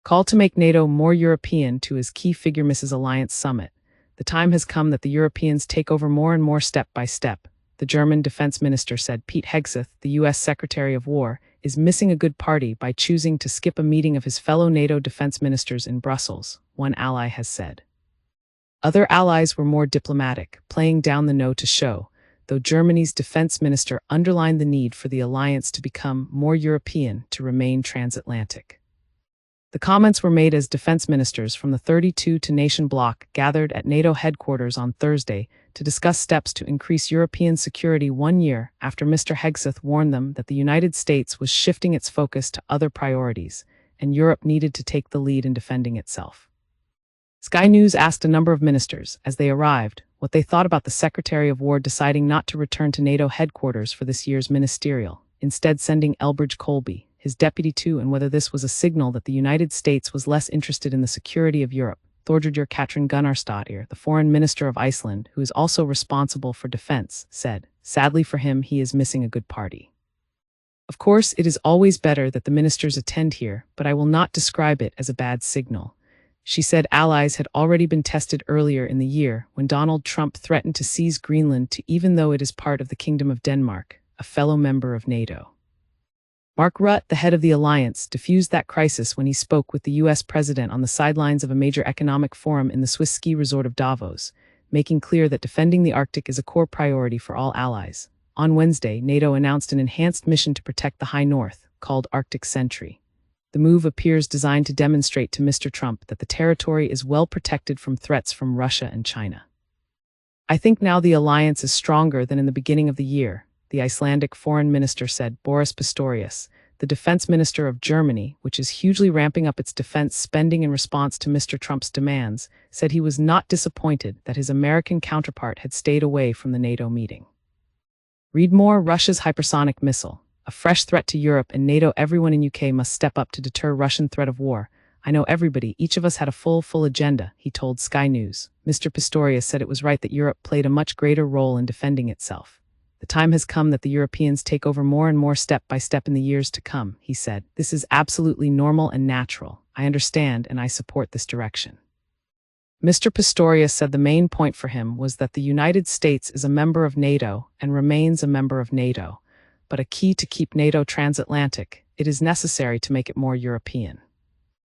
Call to make NATO more European to his key figure Mrs. Alliance summit. The time has come that the Europeans take over more and more step by step, the German defense minister said. Pete Hegseth, the U.S. Secretary of War, is missing a good party by choosing to skip a meeting of his fellow NATO defense ministers in Brussels, one ally has said. Other allies were more diplomatic, playing down the no to show, though Germany's defense minister underlined the need for the alliance to become more European to remain transatlantic. The comments were made as defense ministers from the 32-nation bloc gathered at NATO headquarters on Thursday to discuss steps to increase European security 1 year after Mr. Hegseth warned them that the United States was shifting its focus to other priorities, and Europe needed to take the lead in defending itself. Sky News asked a number of ministers, as they arrived, what they thought about the Secretary of War deciding not to return to NATO headquarters for this year's ministerial, instead sending Elbridge Colby, his deputy too, and whether this was a signal that the United States was less interested in the security of Europe. Þorgerður Katrín Gunnarsdóttir, the foreign minister of Iceland, who is also responsible for defense, said, sadly for him, he is missing a good party. Of course, it is always better that the ministers attend here, but I will not describe it as a bad signal. She said allies had already been tested earlier in the year when Donald Trump threatened to seize Greenland even though it is part of the Kingdom of Denmark, a fellow member of NATO. Mark Rutte, the head of the alliance, diffused that crisis when he spoke with the U.S. president on the sidelines of a major economic forum in the Swiss ski resort of Davos, making clear that defending the Arctic is a core priority for all allies. On Wednesday, NATO announced an enhanced mission to protect the High North, called Arctic Sentry. The move appears designed to demonstrate to Mr. Trump that the territory is well protected from threats from Russia and China. I think now the alliance is stronger than in the beginning of the year, the Icelandic foreign minister said. Boris Pistorius, the defense minister of Germany, which is hugely ramping up its defense spending in response to Mr. Trump's demands, said he was not disappointed that his American counterpart had stayed away from the NATO meeting. Read more. Russia's hypersonic missile, a fresh threat to Europe and NATO. Everyone in UK must step up to deter Russian threat of war. I know everybody, each of us had a full agenda, he told Sky News. Mr. Pistorius said it was right that Europe played a much greater role in defending itself. The time has come that the Europeans take over more and more step by step in the years to come, he said. This is absolutely normal and natural. I understand and I support this direction. Mr. Pistorius said the main point for him was that the United States is a member of NATO and remains a member of NATO, but a key to keep NATO transatlantic, it is necessary to make it more European.